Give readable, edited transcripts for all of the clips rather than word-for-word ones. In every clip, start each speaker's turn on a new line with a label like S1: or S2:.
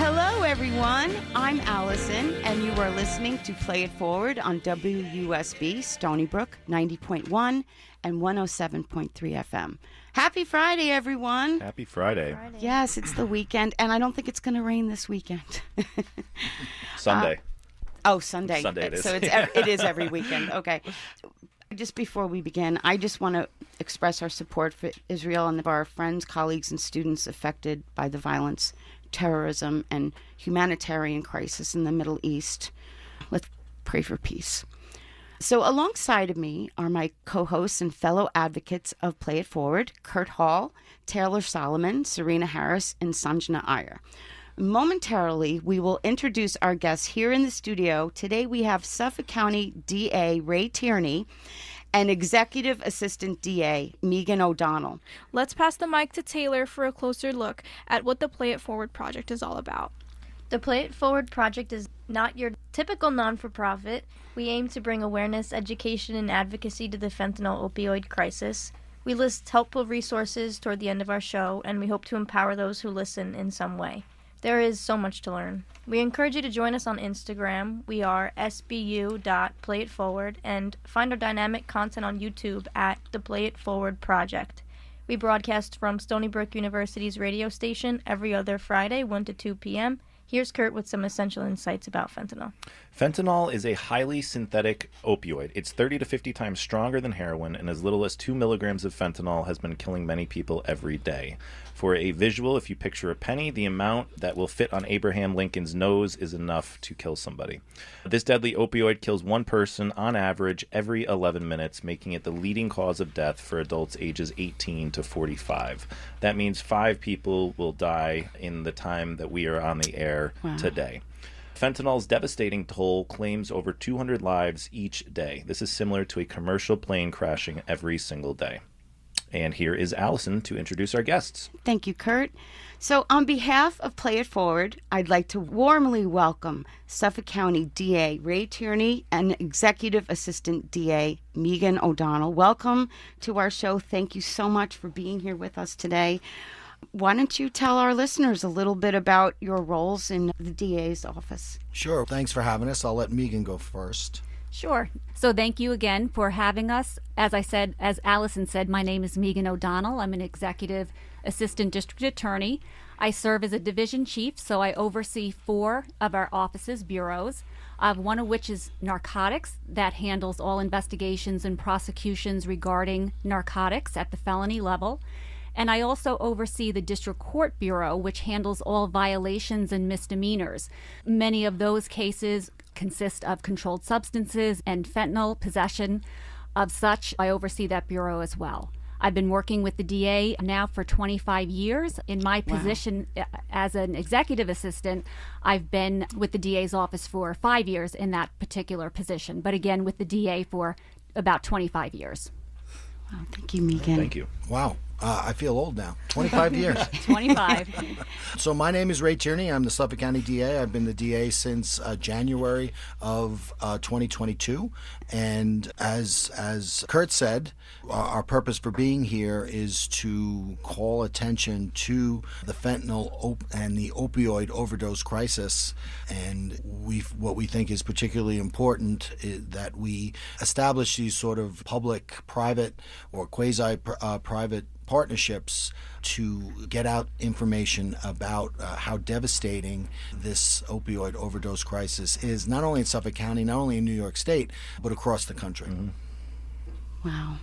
S1: Hello, everyone. I'm Allison, and you are listening to Play It Forward on WUSB, Stony Brook, 90.1 and 107.3 FM. Happy Friday, everyone.
S2: Happy Friday.
S1: Yes, it's the weekend, and I don't think it's going to rain this weekend.
S2: Sunday.
S1: Sunday.
S2: Sunday it is.
S1: So it is every weekend. Okay. Just before we begin, I just want to express our support for Israel and our friends, colleagues, and students affected by the violence, terrorism, and humanitarian crisis in the Middle East. Let's pray for peace. So alongside of me are my co-hosts and fellow advocates of Play It Forward, Kurt Hall, Taylor Solomon, Serena Harris, and Sanjana Iyer. Momentarily, we will introduce our guests here in the studio. Today we have Suffolk County DA Ray Tierney and Executive Assistant DA Megan O'Donnell.
S3: Let's pass the mic to Taylor for a closer look at what the Play It Forward project is all about.
S4: The Play It Forward project is not your typical non-for-profit. We aim to bring awareness, education, and advocacy to the fentanyl opioid crisis. We list helpful resources toward the end of our show, and we hope to empower those who listen in some way. There is so much to learn. We encourage you to join us on Instagram. We are sbu.playitforward, and find our dynamic content on YouTube at the Play It Forward Project. We broadcast from Stony Brook University's radio station every other Friday, 1 to 2 p.m. Here's Kurt with some essential insights about fentanyl.
S2: Fentanyl is a highly synthetic opioid. It's 30 to 50 times stronger than heroin, and as little as 2 milligrams of fentanyl has been killing many people every day. For a visual, if you picture a penny, the amount that will fit on Abraham Lincoln's nose is enough to kill somebody. This deadly opioid kills one person on average every 11 minutes, making it the leading cause of death for adults ages 18 to 45. That means 5 people will die in the time that we are on the air today. Fentanyl's devastating toll claims over 200 lives each day. This is similar to a commercial plane crashing every single day. And here is Allison to introduce our guests.
S1: Thank you, Kurt. So on behalf of Play It Forward, I'd like to warmly welcome Suffolk County DA Ray Tierney and Executive Assistant DA Megan O'Donnell. Welcome to our show. Thank you so much for being here with us today. Why don't you tell our listeners a little bit about your roles in the DA's office?
S5: Sure. Thanks for having us. I'll let Megan go first.
S6: Sure. So thank you again for having us. As Allison said, my name is Megan O'Donnell. I'm an Executive Assistant District Attorney. I serve as a division chief, so I oversee 4 of our offices, bureaus, one of which is narcotics, that handles all investigations and prosecutions regarding narcotics at the felony level. And I also oversee the District Court Bureau, which handles all violations and misdemeanors. Many of those cases consist of controlled substances and fentanyl possession of such. I oversee that bureau as well. I've been working with the DA now for 25 years. In my position as an executive assistant, I've been with the DA's office for 5 years in that particular position, but again with the DA for about 25 years.
S1: Wow, thank you, Megan.
S2: Thank you.
S5: Wow. I feel old now. 25 years.
S6: 25.
S5: So my name is Ray Tierney. I'm the Suffolk County DA. I've been the DA since January of 2022. And as Kurt said, our purpose for being here is to call attention to the fentanyl and the opioid overdose crisis. And what we think is particularly important is that we establish these sort of public-private or quasi-private partnerships to get out information about how devastating this opioid overdose crisis is, not only in Suffolk County, not only in New York State, but across the country.
S2: Mm-hmm.
S1: Wow.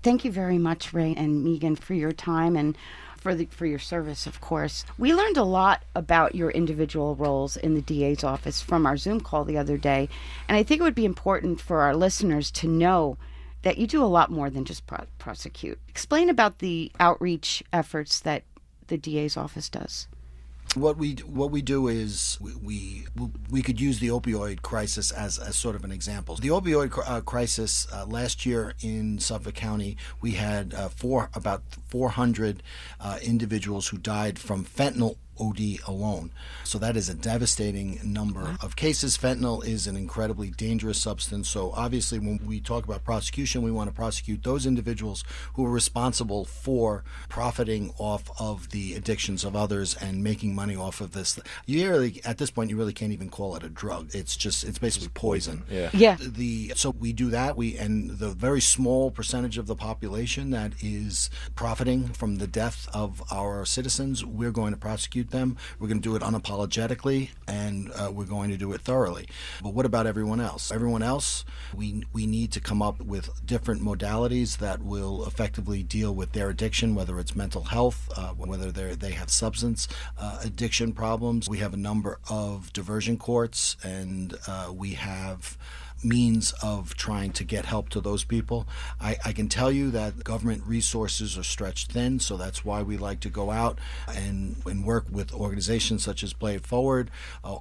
S1: Thank you very much, Ray and Megan, for your time and for your service, of course. We learned a lot about your individual roles in the DA's office from our Zoom call the other day, and I think it would be important for our listeners to know that you do a lot more than just prosecute. Explain about the outreach efforts that the DA's office does.
S5: What we do is we could use the opioid crisis as sort of an example. The opioid crisis last year in Suffolk County, we had about 400 individuals who died from fentanyl OD alone. So that is a devastating number of cases. Fentanyl is an incredibly dangerous substance. So obviously when we talk about prosecution, we want to prosecute those individuals who are responsible for profiting off of the addictions of others and making money off of this. You really, at this point, you really can't even call it a drug. It's basically poison.
S1: Yeah.
S5: So we do that. And the very small percentage of the population that is profiting from the death of our citizens, we're going to prosecute them. We're going to do it unapologetically, and we're going to do it thoroughly. But what about everyone else? Everyone else, we need to come up with different modalities that will effectively deal with their addiction, whether it's mental health, whether they have substance addiction problems. We have a number of diversion courts, and we have means of trying to get help to those people. I can tell you that government resources are stretched thin, so that's why we like to go out and work with organizations such as Play It Forward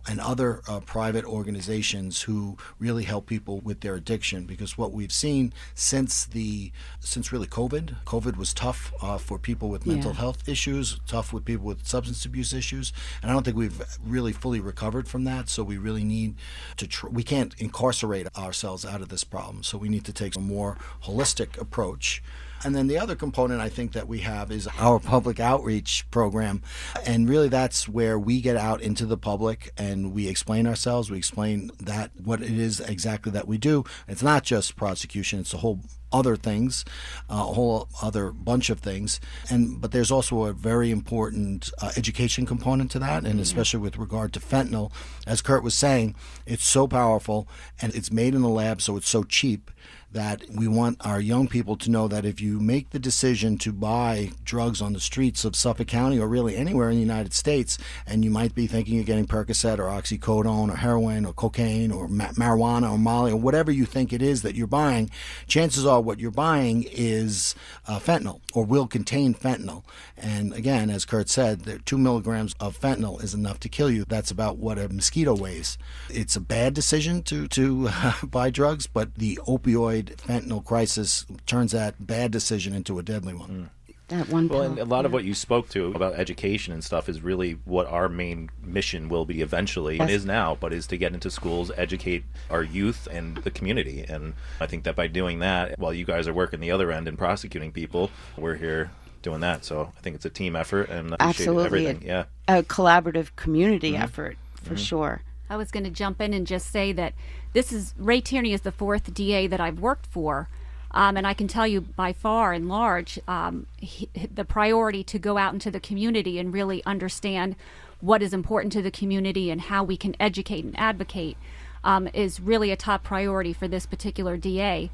S5: and other private organizations who really help people with their addiction. Because what we've seen since really COVID was tough for people with mental health issues, tough with people with substance abuse issues, and I don't think we've really fully recovered from that. So we really need to we can't incarcerate ourselves out of this problem. So we need to take a more holistic approach. And then the other component I think that we have is our public outreach program. And really that's where we get out into the public and we explain ourselves. We explain what it is exactly that we do. It's not just prosecution, it's a whole other things, a whole other bunch of things. But there's also a very important education component to that, and especially with regard to fentanyl. As Kurt was saying, it's so powerful and it's made in the lab, so it's so cheap that we want our young people to know that if you make the decision to buy drugs on the streets of Suffolk County or really anywhere in the United States, and you might be thinking you're getting Percocet or oxycodone or heroin or cocaine or marijuana or Molly or whatever you think it is that you're buying, chances are what you're buying is fentanyl or will contain fentanyl. And again, as Kurt said, 2 milligrams of fentanyl is enough to kill you. That's about what a mosquito weighs. It's a bad decision to buy drugs, but the opioid fentanyl crisis turns that bad decision into a deadly one.
S1: That one pill.
S2: Well, and a lot of what you spoke to about education and stuff is really what our main mission will be eventually, and is now, but is to get into schools, educate our youth and the community. And I think that by doing that, while you guys are working the other end and prosecuting people, we're here doing that. So I think it's a team effort, and I appreciate everything.
S1: A collaborative community effort for sure.
S6: I was going to jump in and just say that Ray Tierney is the 4th DA that I've worked for. And I can tell you by far and large, the priority to go out into the community and really understand what is important to the community and how we can educate and advocate is really a top priority for this particular DA.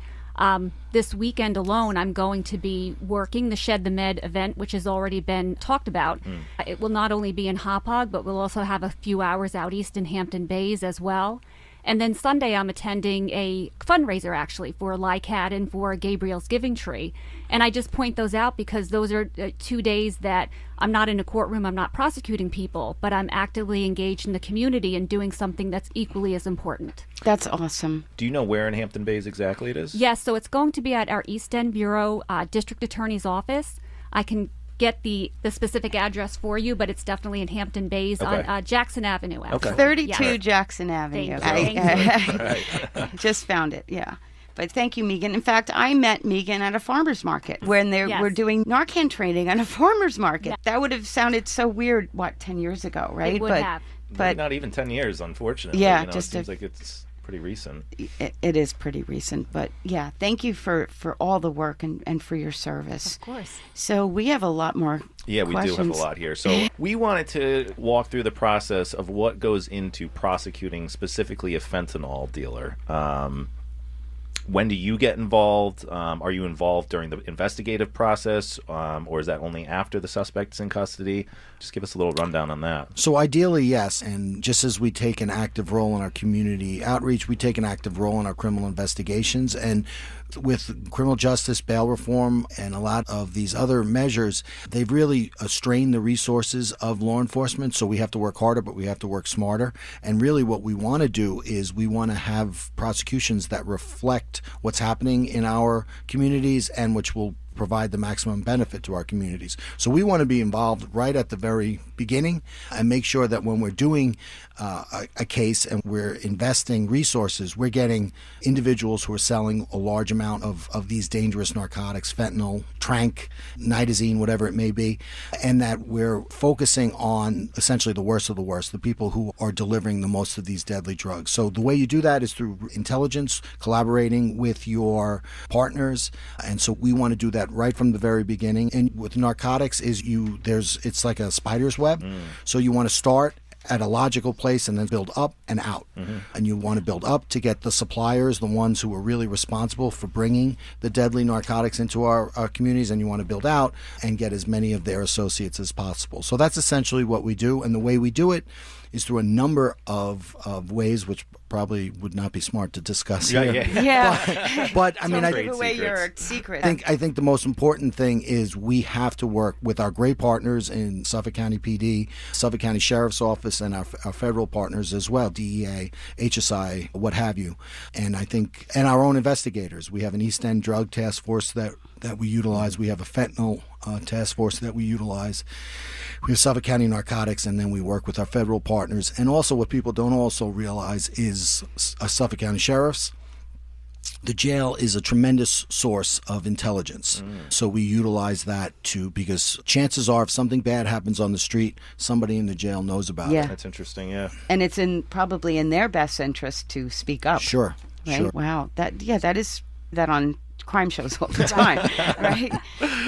S6: This weekend alone, I'm going to be working the Shed the Med event, which has already been talked about. It will not only be in Hauppauge, but we'll also have a few hours out east in Hampton Bays as well. And then Sunday, I'm attending a fundraiser, actually, for LICAD and for Gabriel's Giving Tree. And I just point those out because those are 2 days that I'm not in a courtroom, I'm not prosecuting people, but I'm actively engaged in the community and doing something that's equally as important.
S1: That's awesome.
S2: Do you know where in Hampton Bays exactly it is?
S6: Yes, so it's going to be at our East End Bureau District Attorney's office. I can get the specific address for you, but it's definitely in Hampton Bays on Jackson Avenue. Actually.
S1: 32 Jackson Avenue.
S6: Thank you.
S1: Just found it, yeah. But thank you, Megan. In fact, I met Megan at a farmer's market when they were doing Narcan training on a farmer's market. That would have sounded so weird, 10 years ago, right?
S6: It would have.
S2: But not even 10 years, unfortunately.
S1: Yeah,
S2: it seems like it's pretty recent.
S1: It is pretty recent, but yeah, thank you for all the work and for your service.
S6: Of course.
S1: So we have a lot more
S2: Yeah, we
S1: questions.
S2: do have a lot here. So we wanted to walk through the process of what goes into prosecuting specifically a fentanyl dealer. When do you get involved? Are you involved during the investigative process, or is that only after the suspect's in custody? Just give us a little rundown on that.
S5: So ideally, yes. And just as we take an active role in our community outreach, we take an active role in our criminal investigations. And with criminal justice, bail reform, and a lot of these other measures, they've really strained the resources of law enforcement. So we have to work harder, but we have to work smarter. And really what we want to do is we want to have prosecutions that reflect what's happening in our communities and which will provide the maximum benefit to our communities. So we want to be involved right at the very beginning and make sure that when we're doing a case and we're investing resources, we're getting individuals who are selling a large amount of these dangerous narcotics, fentanyl, tranq, nitazene, whatever it may be, and that we're focusing on essentially the worst of the worst, the people who are delivering the most of these deadly drugs. So the way you do that is through intelligence, collaborating with your partners, and so we want to do that right from the very beginning. And with narcotics it's like a spider's web. So you want to start at a logical place and then build up and out. And you want to build up to get the suppliers, the ones who are really responsible for bringing the deadly narcotics into our communities, and you want to build out and get as many of their associates as possible. So that's essentially what we do, and the way we do it is through a number of ways, which probably would not be smart to discuss here.
S1: Yeah.
S5: But I mean,
S1: Don't give away your secret.
S5: I think the most important thing is we have to work with our great partners in Suffolk County PD, Suffolk County Sheriff's Office, and our federal partners as well, DEA, HSI, what have you. And I think, and our own investigators. We have an East End drug task force that we utilize. We have a fentanyl task force that we utilize. We have Suffolk County Narcotics, and then we work with our federal partners. And also what people don't also realize is Suffolk County Sheriffs. The jail is a tremendous source of intelligence. So we utilize that too, because chances are if something bad happens on the street, somebody in the jail knows about it.
S2: That's interesting, yeah.
S1: And it's probably in their best interest to speak up.
S5: Sure.
S1: Right?
S5: Sure.
S1: Wow. That is on crime shows all the time, right?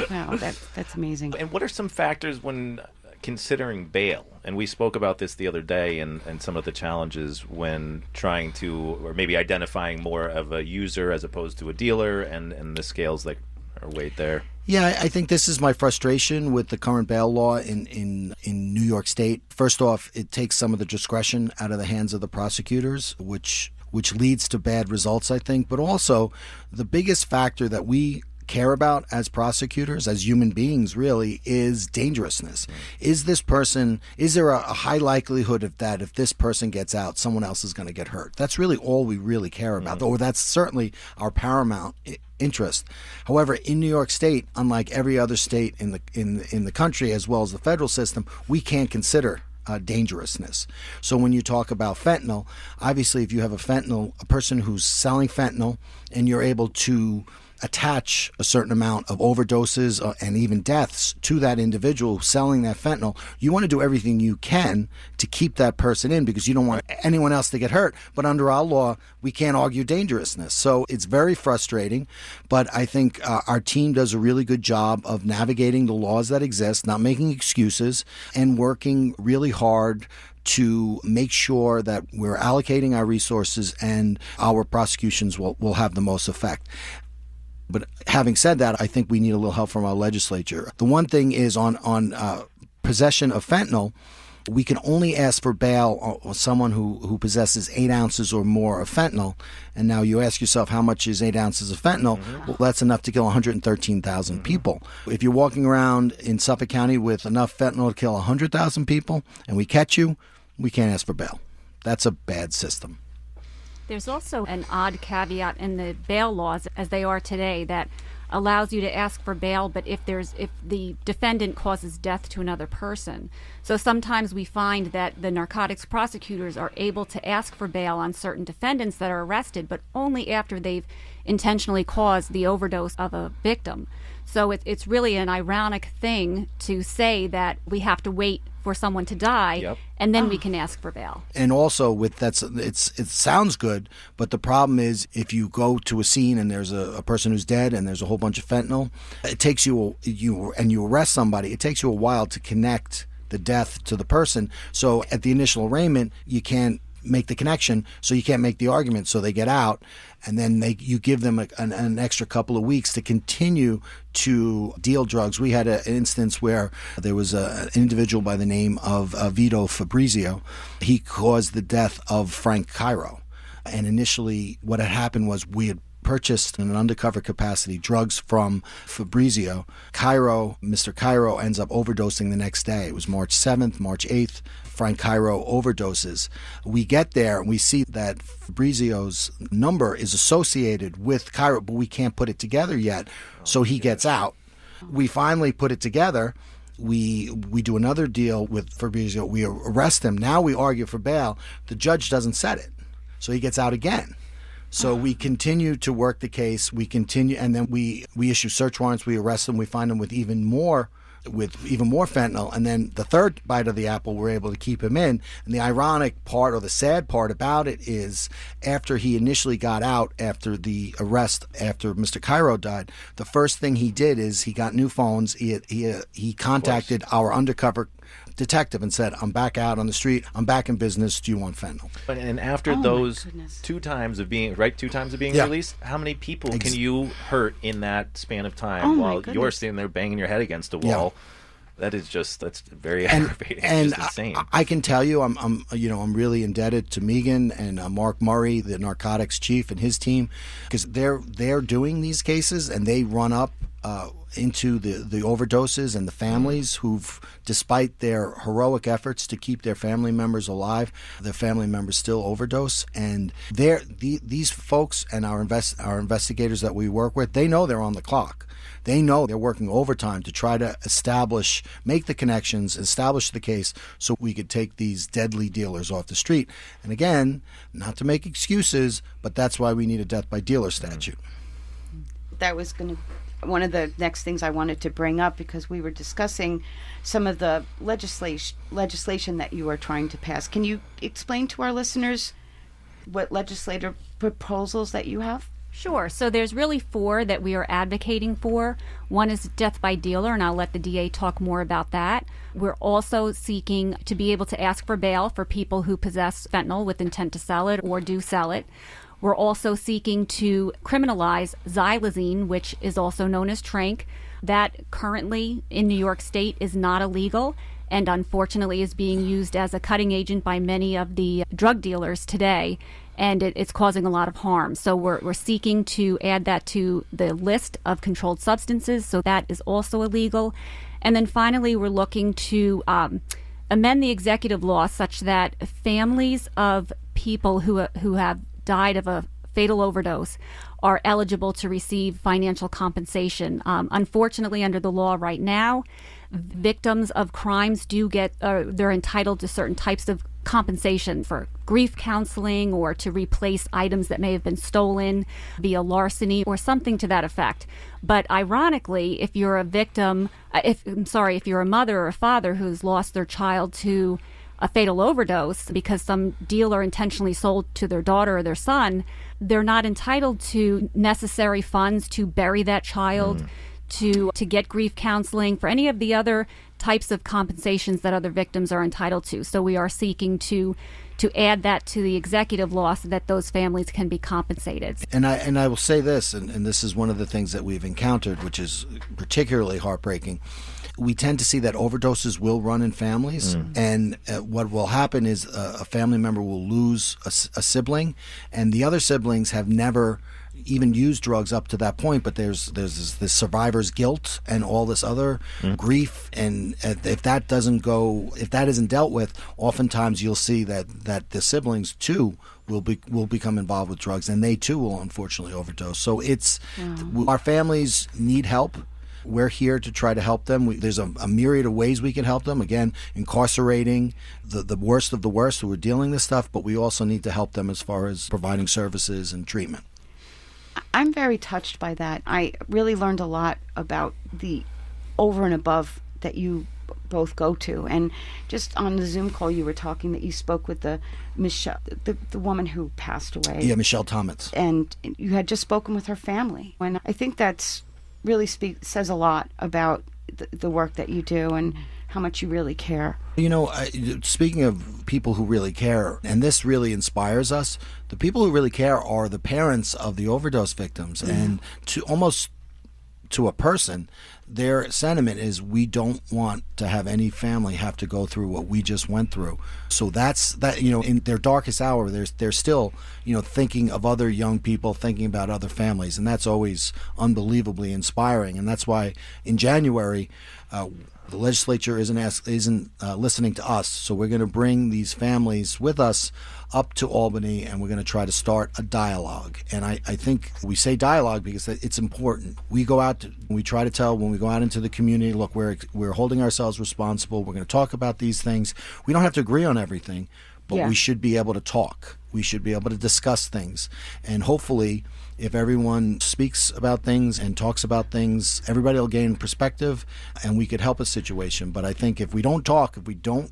S1: Wow, that's amazing.
S2: And what are some factors when considering bail? And we spoke about this the other day and some of the challenges when trying to, or maybe identifying more of a user as opposed to a dealer, and the scales that are weighed there.
S5: Yeah, I think this is my frustration with the current bail law in New York State. First off, it takes some of the discretion out of the hands of the prosecutors, which leads to bad results, I think. But also, the biggest factor that we care about as prosecutors, as human beings, really, is dangerousness. Is there a high likelihood that if this person gets out, someone else is going to get hurt? That's really all we really care about, or that's certainly our paramount interest. However, in New York State, unlike every other state in the country, as well as the federal system, we can't consider dangerousness. So when you talk about fentanyl, obviously if you have a person who's selling fentanyl, and you're able to attach a certain amount of overdoses and even deaths to that individual selling that fentanyl, you want to do everything you can to keep that person in, because you don't want anyone else to get hurt. But under our law, we can't argue dangerousness. So it's very frustrating, but I think our team does a really good job of navigating the laws that exist, not making excuses, and working really hard to make sure that we're allocating our resources and our prosecutions will have the most effect. But having said that, I think we need a little help from our legislature. The one thing is on possession of fentanyl, we can only ask for bail on someone who possesses 8 ounces or more of fentanyl. And now you ask yourself, how much is 8 ounces of fentanyl? Well, that's enough to kill 113,000 people. If you're walking around in Suffolk County with enough fentanyl to kill 100,000 people and we catch you, we can't ask for bail. That's a bad system.
S6: There's also an odd caveat in the bail laws as they are today that allows you to ask for bail, but if the defendant causes death to another person. So sometimes we find that the narcotics prosecutors are able to ask for bail on certain defendants that are arrested, but only after they've intentionally caused the overdose of a victim. So it's really an ironic thing to say that we have to wait for someone to die, and then we can ask for bail.
S5: And also with that, it sounds good, but the problem is if you go to a scene and there's a person who's dead and there's a whole bunch of fentanyl, it takes you arrest somebody, it takes you a while to connect the death to the person. So at the initial arraignment, you can't make the connection, so you can't make the argument, so they get out, and then you give them an extra couple of weeks to continue to deal drugs. We had an instance where there was an individual by the name of Vito Fabrizio. He caused the death of Frank Cairo, and initially what had happened was we had purchased in an undercover capacity drugs from Fabrizio. Mr. Cairo ends up overdosing the next day. It was March 7th, March 8th. Frank Cairo overdoses. We get there and we see that Fabrizio's number is associated with Cairo, but we can't put it together yet. So he gets out. We finally put it together. We do another deal with Fabrizio. We arrest him. Now we argue for bail. The judge doesn't set it, so he gets out again. So we continue to work the case. We continue, and then we issue search warrants. We arrest them. We find them with even more fentanyl. And then the third bite of the apple, we're able to keep him in. And the ironic part, or the sad part about it, is after he initially got out after the arrest, after Mr. Cairo died, the first thing he did is he got new phones. He contacted our undercover detective and said, "I'm back out on the street. I'm back in business. Do you want fentanyl?"
S2: And after
S1: Oh,
S2: those
S1: my goodness.
S2: two times of being
S5: Yeah.
S2: released, how many people can you hurt in that span of time
S1: Oh, my
S2: while
S1: goodness.
S2: you're sitting there banging your head against a
S5: Yeah.
S2: wall? That's very aggravating.
S5: And
S2: It's just insane.
S5: I can tell you, I'm really indebted to Megan and Mark Murray, the narcotics chief, and his team, because they're doing these cases, and they run up into the overdoses and the families who've, despite their heroic efforts to keep their family members alive, their family members still overdose. And these folks and our investigators that we work with, they know they're on the clock. They know they're working overtime to try to make the connections, establish the case, so we could take these deadly dealers off the street. And again, not to make excuses, but that's why we need a death by dealer statute.
S1: That was one of the next things I wanted to bring up, because we were discussing some of the legislation that you are trying to pass. Can you explain to our listeners what legislative proposals that you have?
S6: Sure. So there's really 4 that we are advocating for. One is death by dealer, and I'll let the DA talk more about that. We're also seeking to be able to ask for bail for people who possess fentanyl with intent to sell it or do sell it. We're also seeking to criminalize xylazine, which is also known as tranq. That currently in New York State is not illegal, and unfortunately is being used as a cutting agent by many of the drug dealers today, and it's causing a lot of harm. So we're seeking to add that to the list of controlled substances, so that is also illegal. And then finally, we're looking to amend the executive law such that families of people who have died of a fatal overdose are eligible to receive financial compensation. Unfortunately, under the law right now, victims of crimes they're entitled to certain types of compensation for grief counseling or to replace items that may have been stolen via larceny or something to that effect. But ironically, if you're a mother or a father who's lost their child to a fatal overdose because some dealer intentionally sold to their daughter or their son, they're not entitled to necessary funds to bury that child, to get grief counseling, for any of the other types of compensations that other victims are entitled to. So we are seeking to add that to the executive law so that those families can be compensated.
S5: And I will say this, and this is one of the things that we've encountered, which is particularly heartbreaking. We tend to see that overdoses will run in families, and what will happen is a family member will lose a sibling, and the other siblings have never even used drugs up to that point, but there's this survivor's guilt and all this other grief, and if that isn't dealt with, oftentimes you'll see that the siblings too will become involved with drugs, and they too will unfortunately overdose. So our families need help. We're here to try to help them. There's a myriad of ways we can help them. Again, incarcerating the worst of the worst who are dealing this stuff, but we also need to help them as far as providing services and treatment.
S1: I'm very touched by that. I really learned a lot about the over and above that you both go to. And just on the Zoom call, you were talking that you spoke with the woman who passed away.
S5: Yeah, Michelle Thomas.
S1: And you had just spoken with her family. And I think that's really says a lot about the work that you do and how much you really care.
S5: Speaking of people who really care, and this really inspires us, the people who really care are the parents of the overdose victims. And almost to a person, their sentiment is, we don't want to have any family have to go through what we just went through. So that's in their darkest hour, they're still thinking of other young people, thinking about other families, and that's always unbelievably inspiring. And that's why in January The legislature isn't listening to us, so we're going to bring these families with us up to Albany, and we're going to try to start a dialogue. And I think we say dialogue because it's important. We go out, we try to tell when we go out into the community, look, we're holding ourselves responsible. We're going to talk about these things. We don't have to agree on everything, but we should be able to talk. We should be able to discuss things. And hopefully, if everyone speaks about things and talks about things, everybody will gain perspective and we could help a situation. But I think if we don't talk, if we don't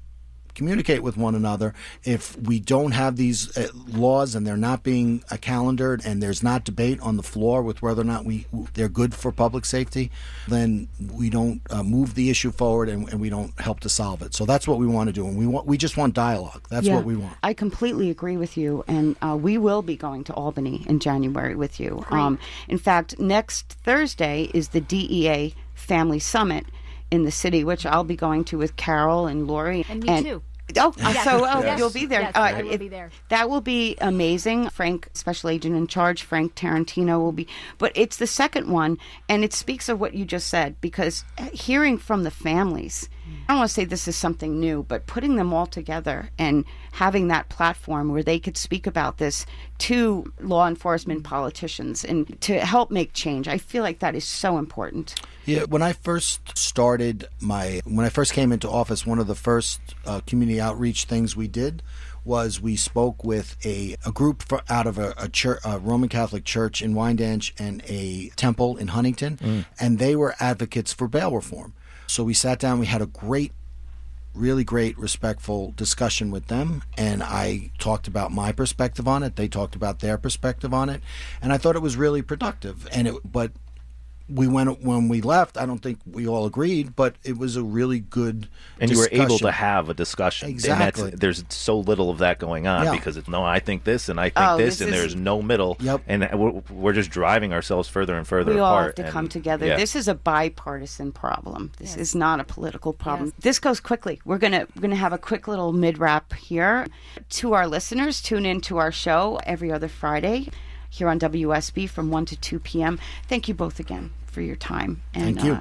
S5: communicate with one another, if we don't have these laws and they're not being calendared and there's not debate on the floor with whether or not they're good for public safety, then we don't move the issue forward and we don't help to solve it. So that's what we want to do, and we just want dialogue. That's what we want.
S1: I completely agree with you, and we will be going to Albany in January with you. In fact, next Thursday is the DEA Family Summit in the city, which I'll be going to with Carol and Lori.
S6: And me too.
S1: Oh,
S6: Yes.
S1: so
S6: Yes.
S1: you'll be there.
S6: Yes, I will be there.
S1: That will be amazing. Frank, Special Agent in Charge, Frank Tarantino will be. But it's the second one, and it speaks of what you just said, because hearing from the families, I don't want to say this is something new, but putting them all together and having that platform where they could speak about this to law enforcement, politicians, and to help make change. I feel like that is so important.
S5: Yeah, when I first came into office, one of the first community outreach things we did was we spoke with a group out of a church, a Roman Catholic church in Wyandanch and a temple in Huntington, and they were advocates for bail reform. So we sat down, we had a really great, respectful discussion with them, and I talked about my perspective on it. They talked about their perspective on it, and I thought it was really productive. But when we left, I don't think we all agreed, but it was a really good
S2: and
S5: discussion.
S2: You were able to have a discussion.
S5: Exactly.
S2: And there's so little of that going on because I think this and I think this, and there's no middle.
S5: Yep.
S2: And we're just driving ourselves further and further
S1: we
S2: apart.
S1: all have to come together.
S2: Yeah.
S1: This is a bipartisan problem. This is not a political problem. This goes quickly. We're gonna have a quick little mid-wrap here. To our listeners, tune in to our show every other Friday here on WUSB from 1 to 2 p.m. Thank you both again for your time. And,
S5: Thank you.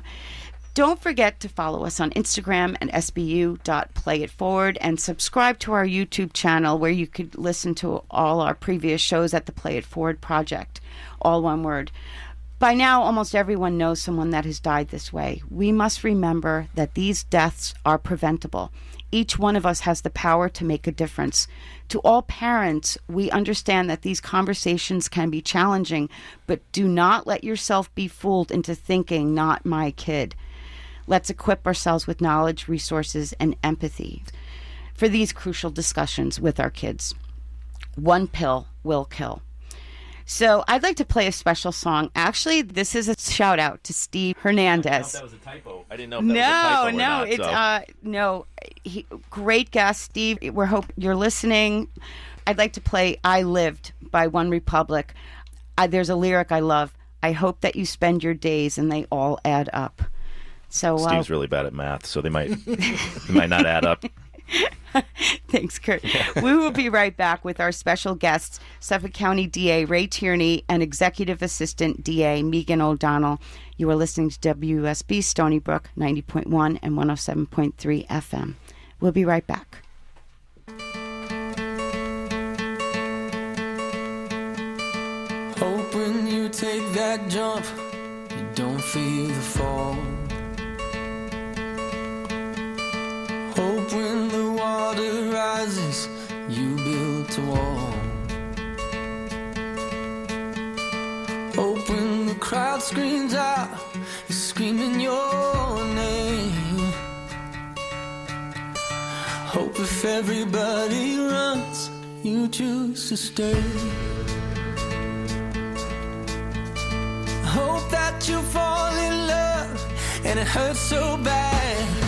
S1: Don't forget to follow us on Instagram and sbu.playitforward, and subscribe to our YouTube channel where you could listen to all our previous shows at the Play It Forward Project. All one word. By now, almost everyone knows someone that has died this way. We must remember that these deaths are preventable. Each one of us has the power to make a difference. To all parents, we understand that these conversations can be challenging, but do not let yourself be fooled into thinking, not my kid. Let's equip ourselves with knowledge, resources, and empathy for these crucial discussions with our kids. One pill will kill. So I'd like to play a special song. Actually, this is a shout out to Steve Hernandez.
S2: I didn't know if that was a typo. I didn't know if that was a typo or not.
S1: Great guest, Steve. We hope you're listening. I'd like to play "I Lived" by One Republic. There's a lyric I love. I hope that you spend your days and they all add up. So
S2: Steve's really bad at math, so they might not add up.
S1: Thanks, Kurt. We will be right back with our special guests, Suffolk County DA Ray Tierney and Executive Assistant DA Megan O'Donnell. You are listening to WUSB Stony Brook 90.1 and 107.3 FM. We'll be right back.
S7: Hope when you take that jump, you don't feel the fall. Hope when the water rises, you build a wall. Hope when the crowd screams out, you're screaming your name. Hope if everybody runs, you choose to stay. Hope that you fall in love and it hurts so bad.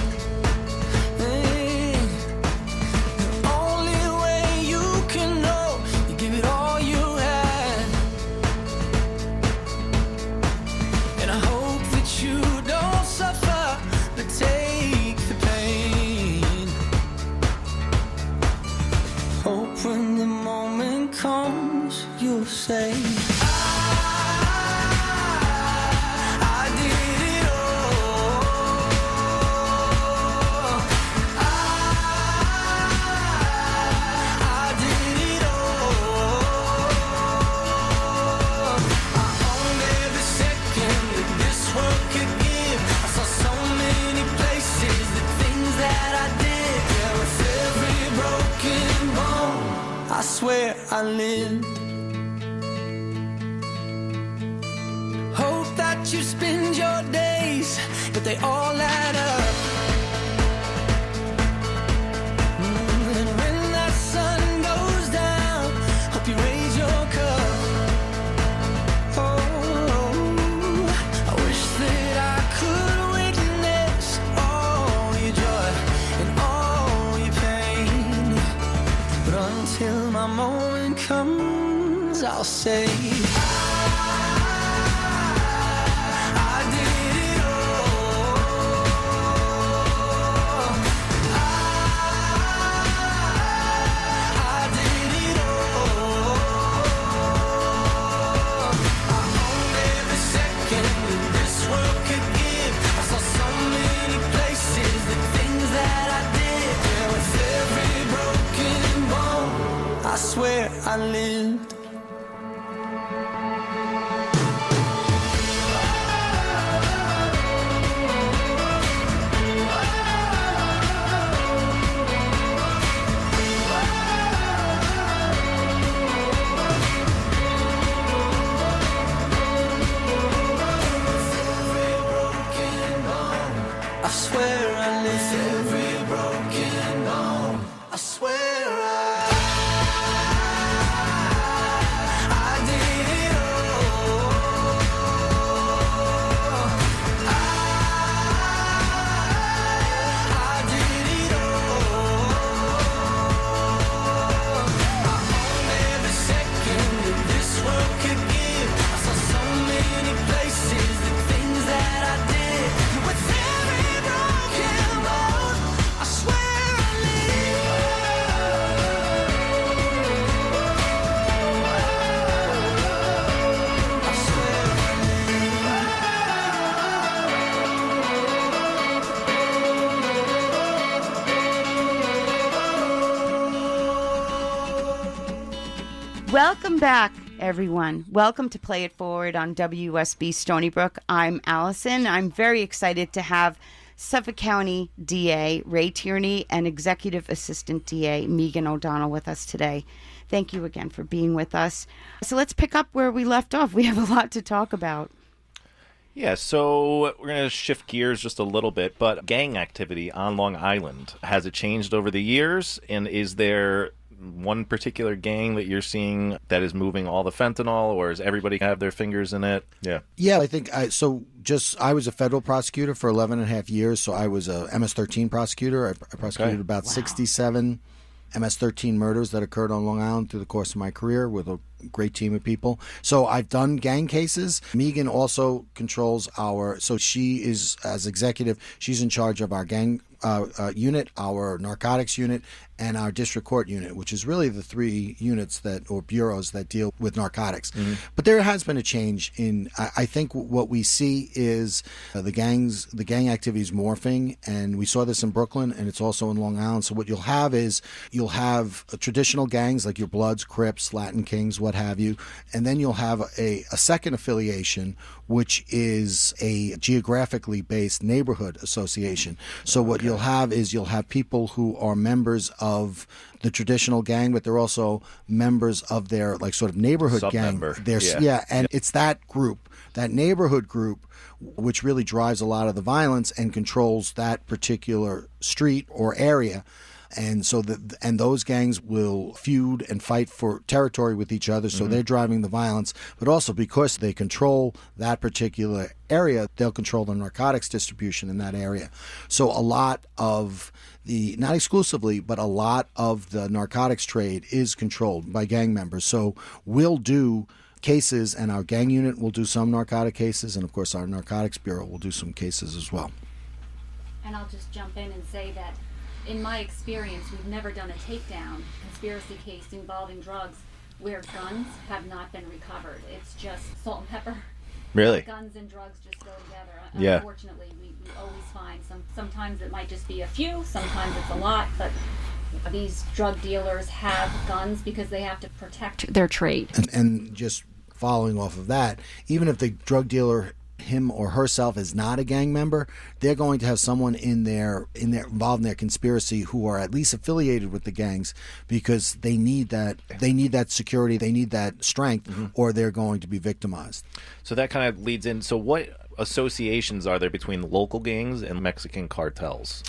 S7: When the moment comes, you'll say, I did it all. I swear I lived. Hope that you spend your days, but they all add up. And when that sun goes down, hope you raise your cup. Oh, I wish that I could witness all your joy and all your pain. But until my moment comes, I'll say I swear I lived. I swear I lived. Every broken bone. I swear
S1: Welcome back, everyone. Welcome to Play It Forward on WUSB Stony Brook. I'm Allison. I'm very excited to have Suffolk County DA Ray Tierney and Executive Assistant DA Megan O'Donnell with us today. Thank you again for being with us. So let's pick up where we left off. We have a lot to talk about.
S2: Yeah, so we're going to shift gears just a little bit, but gang activity on Long Island, has it changed over the years? And is there one particular gang that you're seeing that is moving all the fentanyl, or does everybody have their fingers in it?
S5: Yeah, I think I was a federal prosecutor for 11 and a half years, so I was a MS-13 prosecutor. I prosecuted about 67 MS-13 murders that occurred on Long Island through the course of my career with a great team of people. So I've done gang cases. Megan also controls so she is, as executive, she's in charge of our gang unit, our narcotics unit, and our district court unit, which is really the three units or bureaus that deal with narcotics. Mm-hmm. But there has been a change in, I think what we see is the gang activity is morphing, and we saw this in Brooklyn, and it's also in Long Island. So what you'll have traditional gangs like your Bloods, Crips, Latin Kings, what have you, and then you'll have a second affiliation, which is a geographically based neighborhood association. So what you'll have people who are members of the traditional gang, but they're also members of their sort of neighborhood gang. And it's that group, that neighborhood group, which really drives a lot of the violence and controls that particular street or area. And so those gangs will feud and fight for territory with each other, so they're driving the violence. But also because they control that particular area, they'll control the narcotics distribution in that area. So a lot of not exclusively, but a lot of the narcotics trade is controlled by gang members. So we'll do cases, and our gang unit will do some narcotic cases, and of course our narcotics bureau will do some cases as well.
S6: And I'll just jump in and say that in my experience, we've never done a takedown conspiracy case involving drugs where guns have not been recovered. It's just salt and pepper.
S2: Really?
S6: Guns and drugs just go together.
S2: Yeah.
S6: Unfortunately, we always find sometimes it might just be a few, sometimes it's a lot, but these drug dealers have guns because they have to protect their trade.
S5: And just following off of that, even if the drug dealer him or herself is not a gang member, they're going to have someone involved in their conspiracy who are at least affiliated with the gangs, because they need that security, they need that strength, or they're going to be victimized.
S2: So that kind of leads in. So what associations are there between local gangs and Mexican cartels?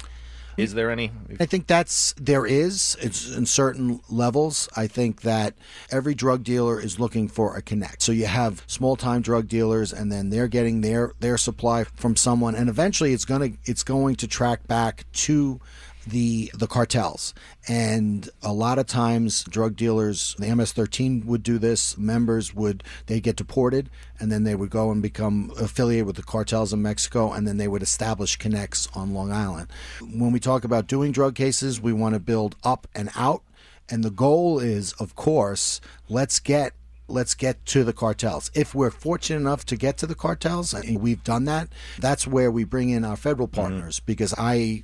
S2: Is there any?
S5: I think there is. It's in certain levels. I think that every drug dealer is looking for a connect. So you have small-time drug dealers, and then they're getting their supply from someone, and eventually it's going to track back to the cartels. And a lot of times drug dealers, the MS-13 would do this, they get deported, and then they would go and become affiliated with the cartels in Mexico, and then they would establish connects on Long Island. When we talk about doing drug cases, we want to build up and out, and the goal is, of course, let's get to the cartels. If we're fortunate enough to get to the cartels, and we've done that, that's where we bring in our federal partners, because I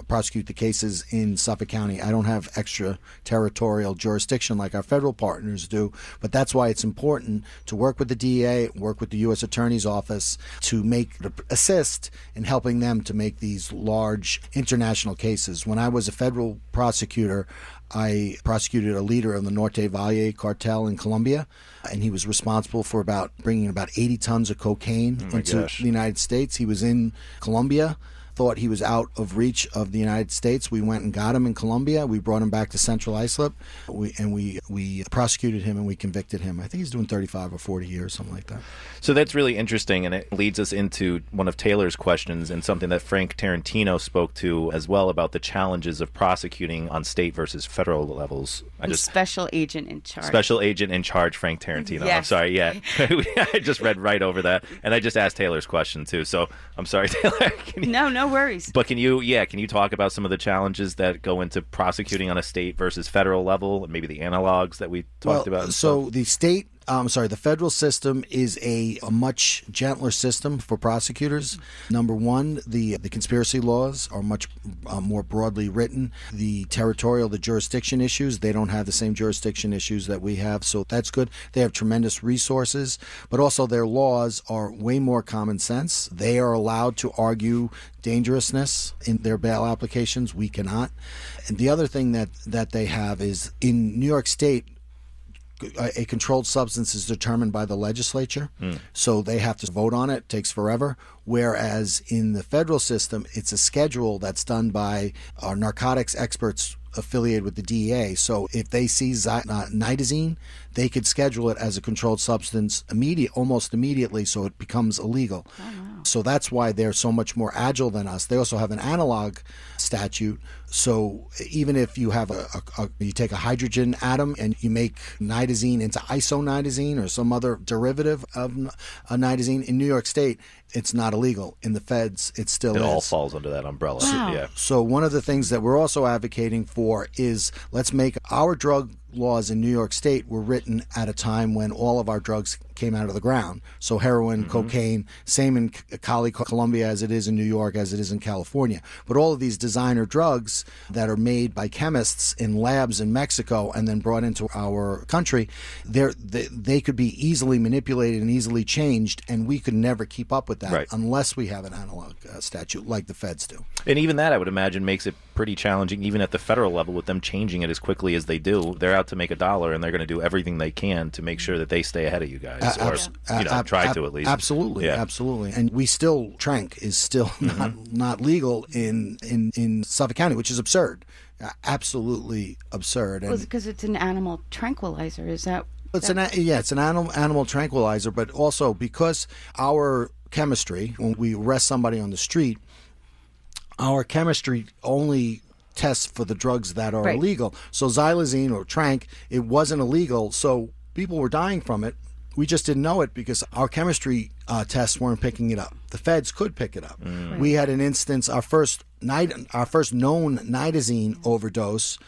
S5: prosecute the cases in Suffolk County. I don't have extraterritorial jurisdiction like our federal partners do, but that's why it's important to work with the DEA, work with the U.S. Attorney's Office to assist in helping them to make these large international cases. When I was a federal prosecutor, I prosecuted a leader of the Norte Valle cartel in Colombia, and he was responsible for bringing about 80 tons of cocaine into the United States. He was in Colombia, thought he was out of reach of the United States. We went and got him in Colombia. We brought him back to Central Islip, we prosecuted him, and we convicted him. I think he's doing 35 or 40 years, something like that.
S2: So that's really interesting, and it leads us into one of Taylor's questions, and something that Frank Tarantino spoke to as well, about the challenges of prosecuting on state versus federal levels.
S1: Special agent in charge.
S2: Special agent in charge, Frank Tarantino.
S1: Yes.
S2: I'm sorry, yeah. I just read right over that, and I just asked Taylor's question too, so I'm sorry, Taylor.
S1: No worries.
S2: But can you talk about some of the challenges that go into prosecuting on a state versus federal level, and maybe the analogs that we talked about?
S5: So the federal system is a much gentler system for prosecutors. Number one, the conspiracy laws are much more broadly written. The jurisdiction issues, they don't have the same jurisdiction issues that we have, so that's good. They have tremendous resources, but also their laws are way more common sense. They are allowed to argue dangerousness in their bail applications. We cannot. And the other thing that they have is, in New York State, a controlled substance is determined by the legislature, so they have to vote on it. It takes forever. Whereas in the federal system, it's a schedule that's done by our narcotics experts affiliated with the DEA. So if they see nitazene, they could schedule it as a controlled substance almost immediately, so it becomes illegal. Oh, wow. So that's why they're so much more agile than us. They also have an analog statute. So even if you have you take a hydrogen atom and you make nitazene into isonitazene or some other derivative of a nitazene, in New York State, it's not illegal. In the feds, it still is.
S2: It all falls under that umbrella.
S1: Wow.
S2: Yeah.
S5: So one of the things that we're also advocating for is, let's make our drug laws in New York State were written at a time when all of our drugs came out of the ground. So heroin, cocaine, same in Cali, Colombia as it is in New York, as it is in California. But all of these designer drugs that are made by chemists in labs in Mexico and then brought into our country, they could be easily manipulated and easily changed, and we could never keep up with that unless we have an analog statute like the feds do.
S2: And even that, I would imagine, makes it pretty challenging, even at the federal level, with them changing it as quickly as they do. They're out to make $1, and they're going to do everything they can to make sure that they stay ahead of you guys, or try to at least.
S5: Absolutely, absolutely. And we still, tranq is still not legal in Suffolk County, which is absurd. Absolutely absurd.
S1: Well, because it's an animal tranquilizer. Is that?
S5: It's an animal tranquilizer, but also because our chemistry, when we arrest somebody on the street, our chemistry only tests for the drugs that are illegal. So xylazine or tranq, it wasn't illegal, so people were dying from it. We just didn't know it because our chemistry tests weren't picking it up. The feds could pick it up. We had an instance, our first known nitazene overdose.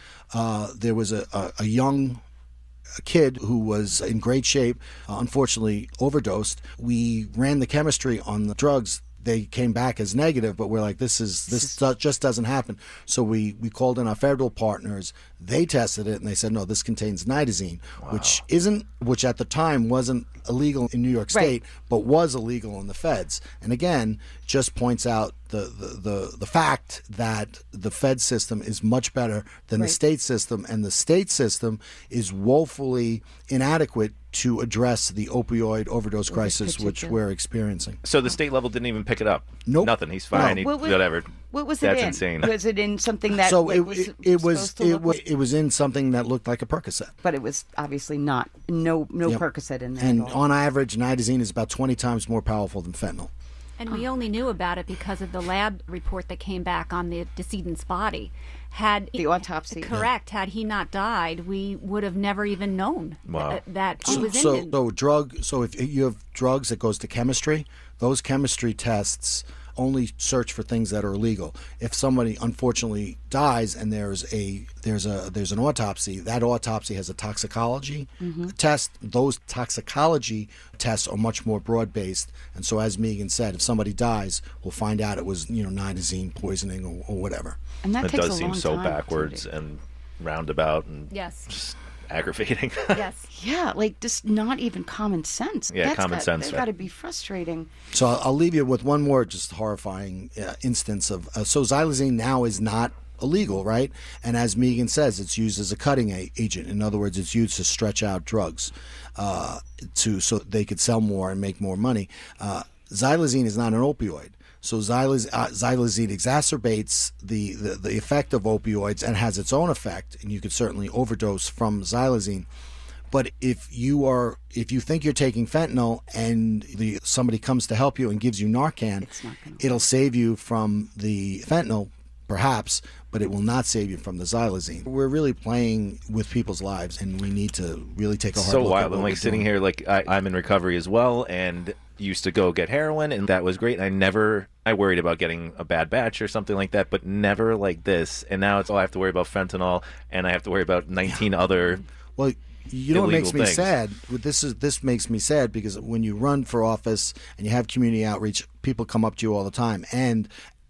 S5: There was a young kid who was in great shape, unfortunately overdosed. We ran the chemistry on the drugs. they came back as negative, but we're like, this just doesn't happen. So we called in our federal partners. They tested it and they said, no, this contains nitazene, which at the time wasn't illegal in New York State, but was illegal in the feds. And again, just points out the fact that the Fed system is much better than the state system, and the state system is woefully inadequate to address the opioid overdose crisis which we're experiencing.
S2: So the state level didn't even pick it up?
S5: Nope.
S2: Nothing. He's fine.
S5: No.
S2: Whatever.
S1: What was
S2: That's
S1: it in?
S2: insane.
S1: Was it in something that
S5: So
S1: it
S5: was in something that looked like a Percocet.
S1: but it was obviously not no Percocet in there
S5: And
S1: at all.
S5: on average, nitazene is about 20 times more powerful than fentanyl.
S6: And we only knew about it because of the lab report that came back on the decedent's body. Had
S1: The autopsy.
S6: Correct. Had he not died, we would have never even known
S2: Wow.
S6: that it was in it.
S5: So if you have drugs that goes to chemistry, those chemistry tests only search for things that are illegal. If somebody unfortunately dies and there's an autopsy, that autopsy has a toxicology test. Those toxicology tests are much more broad based. And so, as Megan said, if somebody dies, we'll find out it was nitazene poisoning or whatever.
S1: And that
S2: It
S1: takes
S2: does
S1: a
S2: seem
S1: long
S2: so
S1: time
S2: backwards
S1: to do.
S2: and roundabout and
S6: Yes.
S2: just aggravating.
S6: Yes.
S1: Yeah, like just not even common sense.
S2: Yeah, common sense,
S1: That's
S2: right.
S1: got to be frustrating.
S5: So I'll leave you with one more just horrifying instance of so xylazine now is not illegal, right? And as Megan says, it's used as a cutting agent. In other words, it's used to stretch out drugs so they could sell more and make more money. Xylazine is not an opioid. So xylazine exacerbates the effect of opioids and has its own effect, and you could certainly overdose from xylazine. But if you think you're taking fentanyl and somebody comes to help you and gives you Narcan, it'll save you from the fentanyl, perhaps, but it will not save you from the xylazine. We're really playing with people's lives, and we need to really take a hard
S2: So
S5: look
S2: wild.
S5: at what
S2: I'm like
S5: we're
S2: sitting
S5: doing.
S2: here, like I'm in recovery as well, and used to go get heroin, and that was great. I worried about getting a bad batch or something like that, but never like this. And now it's I have to worry about fentanyl, and I have to worry about 19 other.
S5: Well, you know what makes
S2: illegal
S5: me
S2: things.
S5: sad? This makes me sad because when you run for office and you have community outreach, people come up to you all the time, and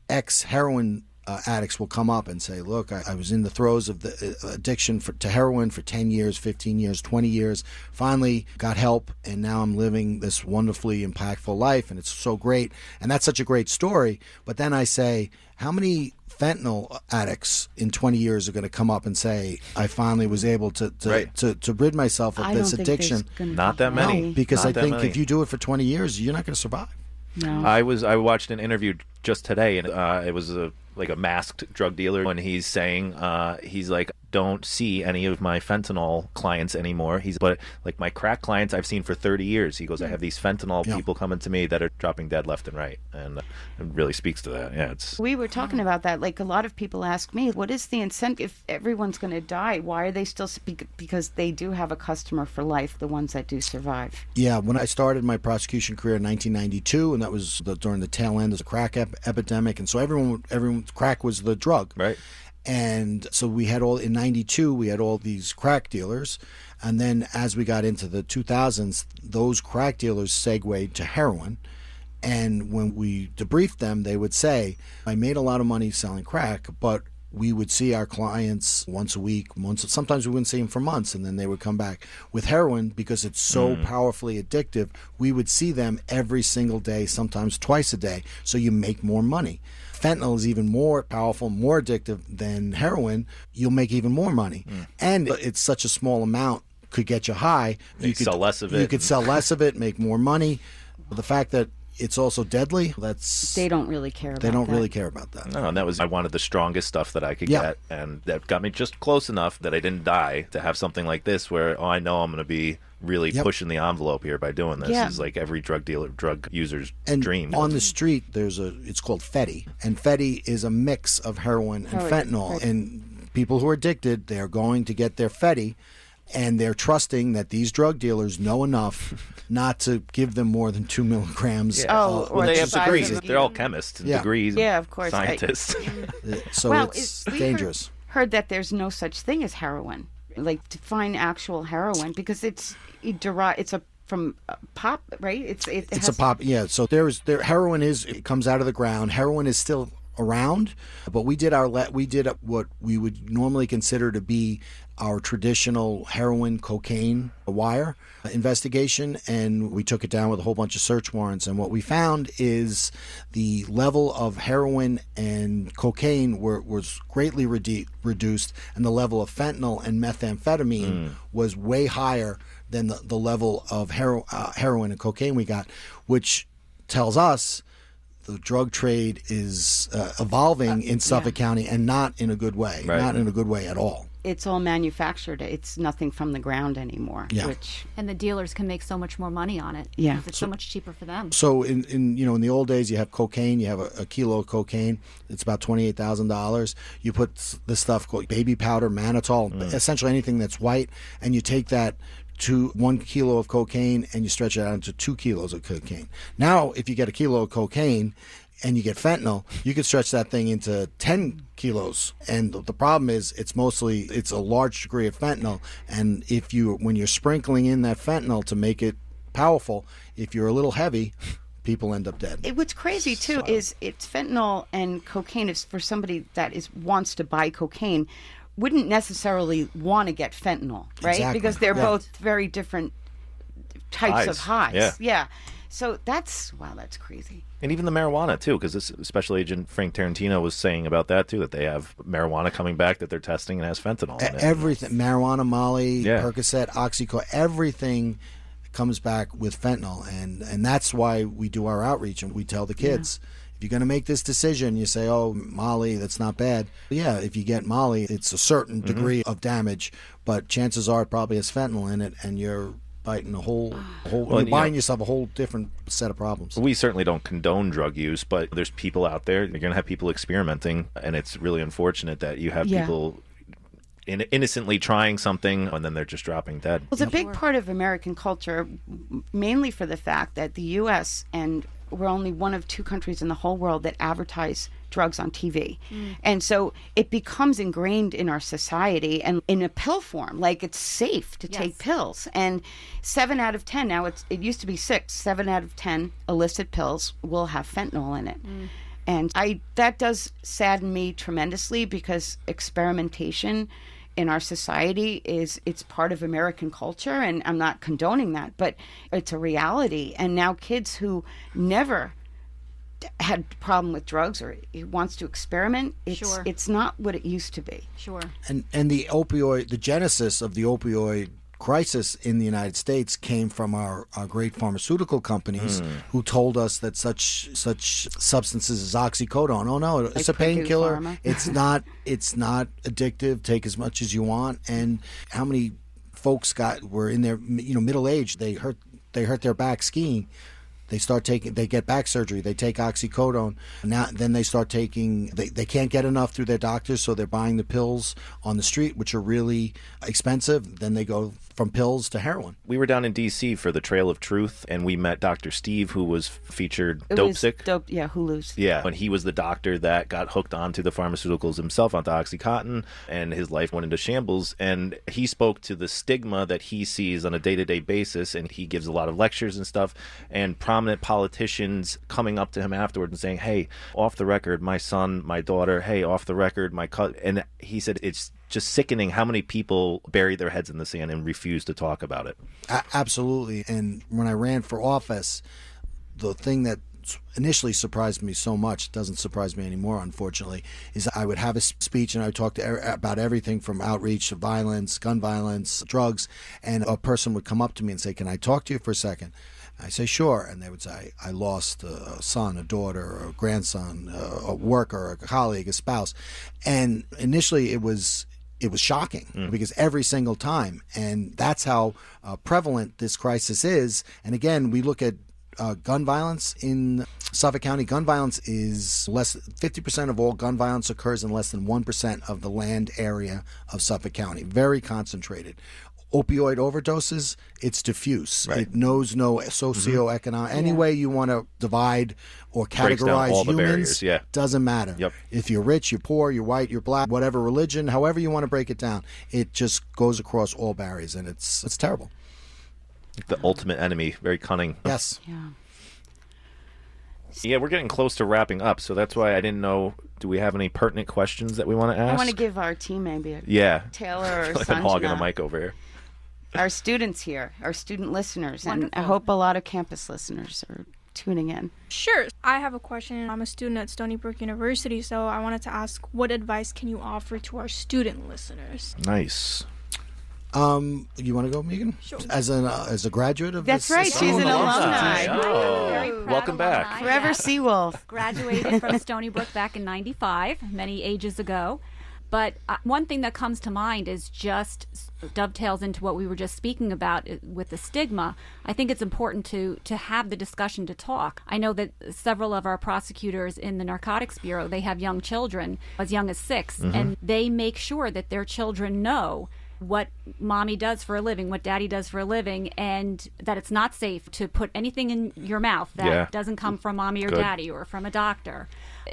S5: ex-heroin addicts will come up and say, look, I was in the throes of the addiction to heroin for 10 years, 15 years, 20 years, finally got help, and now I'm living this wonderfully impactful life, and it's so great. And that's such a great story. But then I say, how many fentanyl addicts in 20 years are going to come up and say, I finally was able to rid myself of
S1: I
S5: this
S1: don't think
S5: addiction?
S1: there's gonna
S2: Not
S1: be
S2: that many.
S1: any.
S5: Because
S2: Not
S5: I
S2: that
S5: think
S2: many.
S5: if you do it for 20 years, you're not going to survive.
S1: No.
S2: I watched an interview just today, and it was a masked drug dealer, and he's saying he's like, don't see any of my fentanyl clients anymore. But like my crack clients I've seen for 30 years. He goes, I have these fentanyl people coming to me that are dropping dead left and right, and it really speaks to that. Yeah, it's
S1: We were talking about that. Like a lot of people ask me, what is the incentive if everyone's going to die? Why are they still because they do have a customer for life, the ones that do survive.
S5: Yeah, when I started my prosecution career in 1992, and that was during the tail end of the crack epidemic, and so everyone crack was the drug.
S2: right.
S5: And so we had in 92, we had all these crack dealers. And then as we got into the 2000s, those crack dealers segued to heroin. And when we debriefed them, they would say, I made a lot of money selling crack, but we would see our clients once a week, sometimes we wouldn't see them for months, and then they would come back. With heroin, because it's so powerfully addictive, we would see them every single day, sometimes twice a day, so you make more money. Fentanyl is even more powerful, more addictive than heroin. You'll make even more money. And it's such a small amount, could get you high.
S2: You could sell less of it.
S5: You could sell less of it, make more money. But the fact that it's also deadly,
S1: They don't really care about that.
S5: they don't really care about that.
S2: No, and I wanted the strongest stuff that I could
S5: Yeah.
S2: get, and that got me just close enough that I didn't die to have something like this where, I know I'm going to be really pushing the envelope here by doing this.
S1: Yeah.
S2: Is like every drug user's
S5: And
S2: dream.
S5: on the street, it's called Fetty. And Fetty is a mix of heroin and fentanyl.
S1: Right.
S5: And people who are addicted, they are going to get their Fetty, and they're trusting that these drug dealers know enough not to give them more than 2 milligrams.
S1: Oh, or
S2: well, they
S1: the
S2: have
S1: size
S2: degrees.
S1: of-
S2: They're all chemists, and
S5: Yeah.
S2: degrees.
S1: Yeah, of course.
S2: Scientists.
S5: So
S1: Well,
S5: it's
S1: we
S5: dangerous.
S1: Heard that there's no such thing as heroin. Like to find actual heroin because it's a from pop, right? It's
S5: a pop, yeah. So heroin it comes out of the ground. Heroin is still around, but we did what we would normally consider to be our traditional heroin cocaine wire investigation, and we took it down with a whole bunch of search warrants. And what we found is the level of heroin and cocaine was greatly reduced, and the level of fentanyl and methamphetamine was way higher than the level of heroin and cocaine we got, which tells us the drug trade is evolving in Suffolk County, and not in a good way.
S2: Right.
S5: Not in a good way at all.
S1: It's all manufactured. It's nothing from the ground anymore.
S5: Yeah.
S6: And the dealers can make so much more money on it.
S1: Yeah.
S6: Because it's so much cheaper for them.
S5: So in the old days, you have cocaine. You have a kilo of cocaine. It's about $28,000. You put this stuff called baby powder, mannitol, essentially anything that's white, and you take that to 1 kilo of cocaine and you stretch it out into 2 kilos of cocaine. Now, if you get a kilo of cocaine and you get fentanyl, you can stretch that thing into 10 kilos. And the problem is it's a large degree of fentanyl. And when you're sprinkling in that fentanyl to make it powerful, if you're a little heavy, people end up dead.
S1: What's crazy too is it's fentanyl and cocaine. Is for somebody that wants to buy cocaine, wouldn't necessarily want to get fentanyl, right?
S5: Exactly.
S1: Because they're both very different types of highs.
S2: Yeah.
S1: So that's crazy.
S2: And even the marijuana, too, because this Special Agent Frank Tarantino was saying about that, too, that they have marijuana coming back that they're testing and has fentanyl in it.
S5: Everything, marijuana, Molly, Percocet, Oxycontin, everything comes back with fentanyl. And that's why we do our outreach, and we tell the kids, if you're going to make this decision, you say, oh, Molly, that's not bad. Yeah, if you get Molly, it's a certain degree of damage, but chances are it probably has fentanyl in it, and you're biting you're buying yourself a whole different set of problems.
S2: We certainly don't condone drug use, but there's people out there, you're going to have people experimenting, and it's really unfortunate that you have people innocently trying something and then they're just dropping dead.
S1: Well, it's a big part of American culture, mainly for the fact that the U.S. and we're only one of 2 countries in the whole world that advertise drugs on TV. And so it becomes ingrained in our society and in a pill form, like it's safe to take pills. And 7 out of 10, now it used to be 6, 7 out of 10 illicit pills will have fentanyl in it. And that does sadden me tremendously, because experimentation in our society it's part of American culture, and I'm not condoning that, but it's a reality. And now kids who never had a problem with drugs or wants to experiment, it's not what it used to be.
S6: Sure.
S5: And the genesis of the opioid crisis in the United States came from our great pharmaceutical companies who told us that such substances as oxycodone, oh no, it's a painkiller. It's not addictive. Take as much as you want. And how many folks were in their middle age? They hurt their back skiing. They get back surgery. They take oxycodone. Then they start taking. They can't get enough through their doctors, so they're buying the pills on the street, which are really expensive. Then they go from pills to heroin.
S2: We were down in D.C. for the Trail of Truth, and we met Dr. Steve, who was featured Dopesick.
S1: Hulu's.
S2: Yeah, and he was the doctor that got hooked onto the pharmaceuticals himself, onto OxyContin, and his life went into shambles. And he spoke to the stigma that he sees on a day-to-day basis, and he gives a lot of lectures and stuff, and prominent politicians coming up to him afterward and saying, hey, off the record, my son, my daughter, hey, off the record, my cousin. And he said it's just sickening how many people bury their heads in the sand and refuse to talk about it.
S5: Absolutely. And when I ran for office, the thing that initially surprised me so much, doesn't surprise me anymore, unfortunately, is I would have a speech and I would talk about everything from outreach to violence, gun violence, drugs, and a person would come up to me and say, can I talk to you for a second? I say, sure. And they would say, I lost a son, a daughter, a grandson, a worker, a colleague, a spouse. And initially it was shocking because every single time. And that's how prevalent this crisis is. And again, we look at gun violence in Suffolk County. Gun violence is 50% of all gun violence occurs in less than 1% of the land area of Suffolk County. Very concentrated. Opioid overdoses, it's diffuse.
S2: Right.
S5: It knows no socioeconomic. Any way you want to divide or categorize
S2: all the
S5: humans,
S2: barriers,
S5: doesn't matter.
S2: Yep.
S5: If you're rich, you're poor, you're white, you're black, whatever religion, however you want to break it down, it just goes across all barriers, and it's terrible.
S2: The ultimate enemy, very cunning.
S5: Yes.
S1: Yeah.
S2: Yeah, we're getting close to wrapping up, so that's why I didn't know. Do we have any pertinent questions that we want to ask?
S1: I want to give our team maybe a
S2: Yeah.
S1: Taylor
S2: I
S1: or
S2: feel like I'm hogging the
S1: Sanjana,
S2: mic over here.
S1: our students here, our student listeners, and I
S6: Wonderful.
S1: hope a lot of campus listeners are tuning in.
S3: Sure. I have a question. I'm a student at Stony Brook University, so I wanted to ask, what advice can you offer to our student listeners?
S2: Nice.
S5: You want to go, Megan?
S3: Sure.
S5: As a graduate of
S1: That's
S5: this
S1: right. She's an alumni.
S6: Very
S2: Oh,
S6: proud
S2: welcome back.
S6: alumni.
S1: Forever
S6: Yes.
S1: Seawolf.
S6: Graduated from Stony Brook back in '95, many ages ago. But one thing that comes to mind is just dovetails into what we were just speaking about with the stigma. I think it's important to have the discussion, to talk. I know that several of our prosecutors in the Narcotics Bureau, they have young children as young as 6, and they make sure that their children know what mommy does for a living, what daddy does for a living, and that it's not safe to put anything in your mouth that doesn't come from mommy or
S2: Good.
S6: daddy or from a doctor.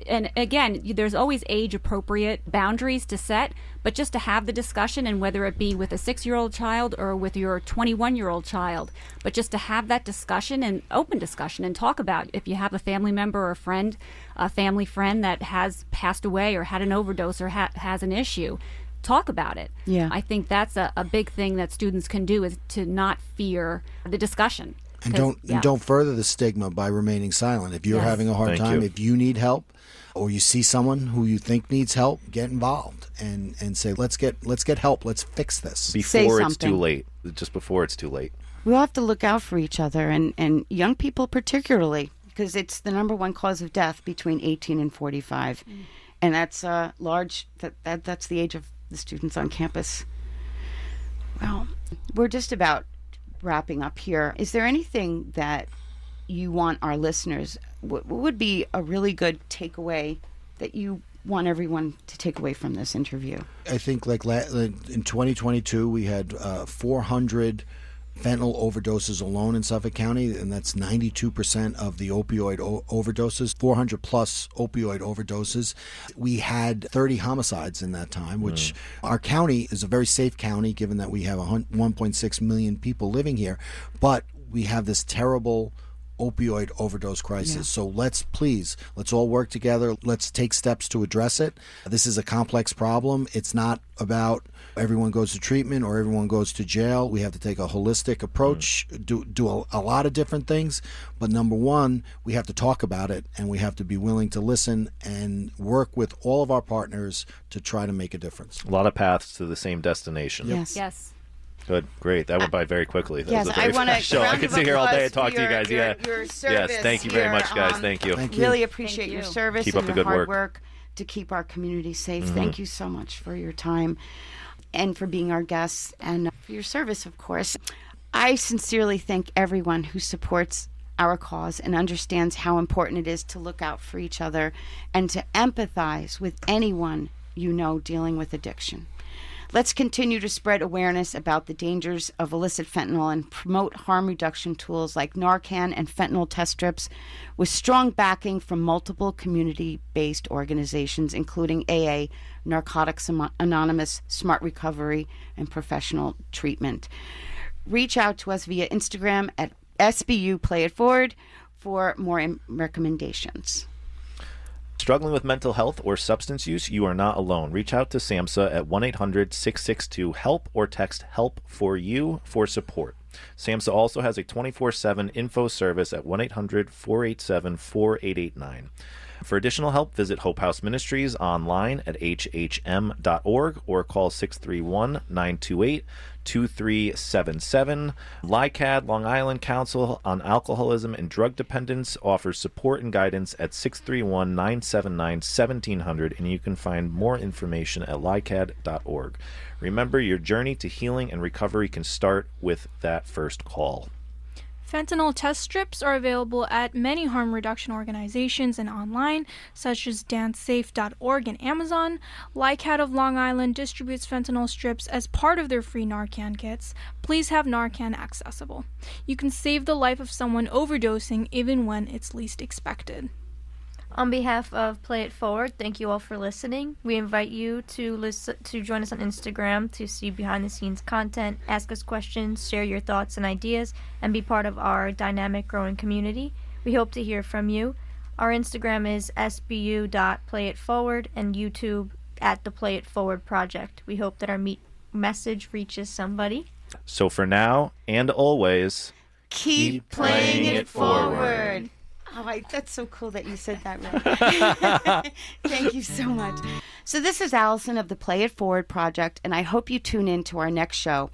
S6: And again, there's always age-appropriate boundaries to set, but just to have the discussion, and whether it be with a 6-year-old child or with your 21-year-old child, but just to have that discussion and open discussion and talk about if you have a family member or a friend, a family friend that has passed away or had an overdose or has an issue. Talk about it.
S1: Yeah.
S6: I think that's a big thing that students can do, is to not fear the discussion.
S5: And
S6: 'Cause,
S5: don't further the stigma by remaining silent. If you're
S6: Yes.
S5: having a hard
S2: Thank
S5: time,
S2: you.
S5: if you need help, or you see someone who you think needs help, get involved and say, let's get help. Let's fix this.
S2: Before it's too
S1: something.
S2: late. Just before it's too late.
S1: We all have to look out for each other, and young people particularly, because it's the number one cause of death between 18 and 45. And that's large. That's the age of the students on campus. Well, we're just about wrapping up here. Is there anything that you want our listeners, what would be a really good takeaway that you want everyone to take away from this interview?
S5: I think like in 2022, we had 400 fentanyl overdoses alone in Suffolk County, and that's 92% of the opioid overdoses, 400 plus opioid overdoses. We had 30 homicides in that time, which our county is a very safe county given that we have 1.6 million people living here, but we have this terrible opioid overdose crisis. So let's all work together. Let's take steps to address it. This is a complex problem. It's not about everyone goes to treatment or everyone goes to jail. We have to take a holistic approach, do a lot of different things. But number one, we have to talk about it, and we have to be willing to listen and work with all of our partners to try to make a difference.
S2: A lot of paths to the same destination.
S6: Yes.
S2: Good, great. That went by very quickly. That
S1: Yes,
S2: was a very
S1: I want
S2: fast
S1: to.
S2: show. I could sit here all day and talk to you guys.
S1: Your service
S2: Yes, thank you very
S1: here.
S2: much, guys. Thank you.
S5: Thank you.
S1: Really appreciate
S6: Thank
S1: your
S6: you.
S1: service
S2: Keep
S1: and
S2: up the
S1: your
S2: good
S1: hard
S2: work.
S1: to keep our community safe. Thank you so much for your time and for being our guests and for your service, of course. I sincerely thank everyone who supports our cause and understands how important it is to look out for each other and to empathize with anyone you know dealing with addiction. Let's continue to spread awareness about the dangers of illicit fentanyl and promote harm reduction tools like Narcan and fentanyl test strips with strong backing from multiple community-based organizations, including AA, Narcotics Anonymous, Smart Recovery, and Professional Treatment. Reach out to us via Instagram at SBU Play It Forward for more recommendations.
S2: Struggling with mental health or substance use, you are not alone. Reach out to SAMHSA at 1-800-662-HELP or text HELP for you for support. SAMHSA also has a 24/7 info service at 1-800-487-4889. For additional help, visit Hope House Ministries online at hhm.org or call 631-928-2377. LICAD, Long Island Council on Alcoholism and Drug Dependence, offers support and guidance at 631-979-1700, and you can find more information at licad.org. Remember, your journey to healing and recovery can start with that first call.
S3: Fentanyl test strips are available at many harm reduction organizations and online, such as dancesafe.org and Amazon. LICAD of Long Island distributes fentanyl strips as part of their free Narcan kits. Please have Narcan accessible. You can save the life of someone overdosing even when it's least expected.
S4: On behalf of Play It Forward, thank you all for listening. We invite you to join us on Instagram to see behind-the-scenes content, ask us questions, share your thoughts and ideas, and be part of our dynamic, growing community. We hope to hear from you. Our Instagram is sbu.playitforward and YouTube at the Play It Forward Project. We hope that our message reaches somebody.
S2: So for now and always,
S1: Keep playing it forward. Oh, that's so cool that you said that, right? Thank you so much. So this is Allison of the Play It Forward Project, and I hope you tune in to our next show.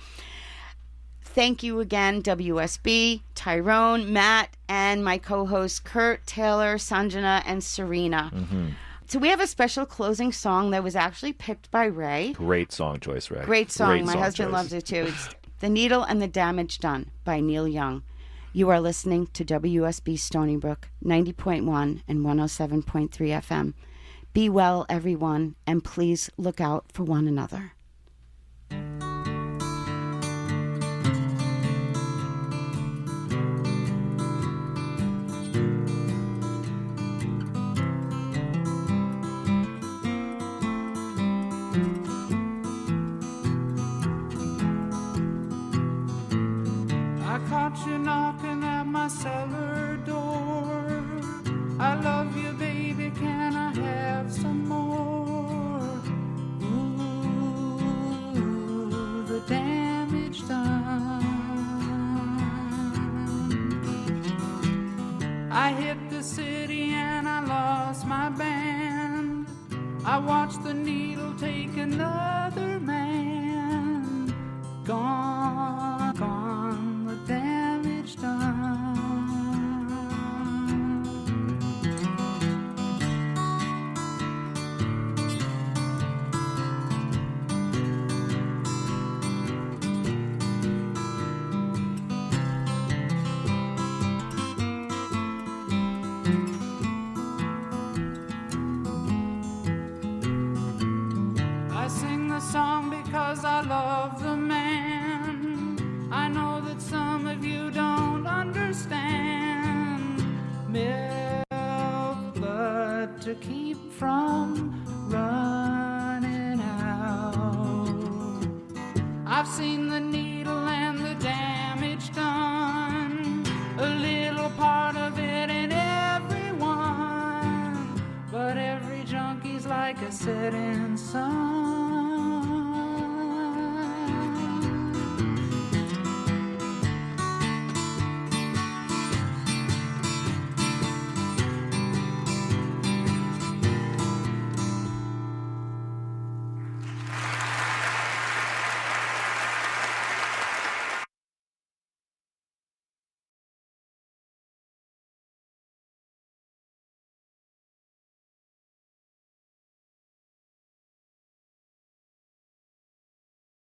S1: Thank you again, WUSB, Tyrone, Matt, and my co-hosts Kurt, Taylor, Sanjana, and Serena.
S2: Mm-hmm.
S1: So we have a special closing song that was actually picked by Ray.
S2: Great song choice, Ray.
S1: Great song. My
S2: song
S1: husband
S2: choice.
S1: loves it too. It's The Needle and the Damage Done by Neil Young. You are listening to WUSB Stony Brook, 90.1 and 107.3 FM. Be well, everyone, and please look out for one another.
S7: I caught you knocking at my cellar door. I love you, baby, can I have some more? Ooh, the damage done. I hit the city and I lost my band. I watched the needle take another man. Gone, gone, the damage done. I sing the song because I love the man. I know that some of you don't understand. Milk blood to keep from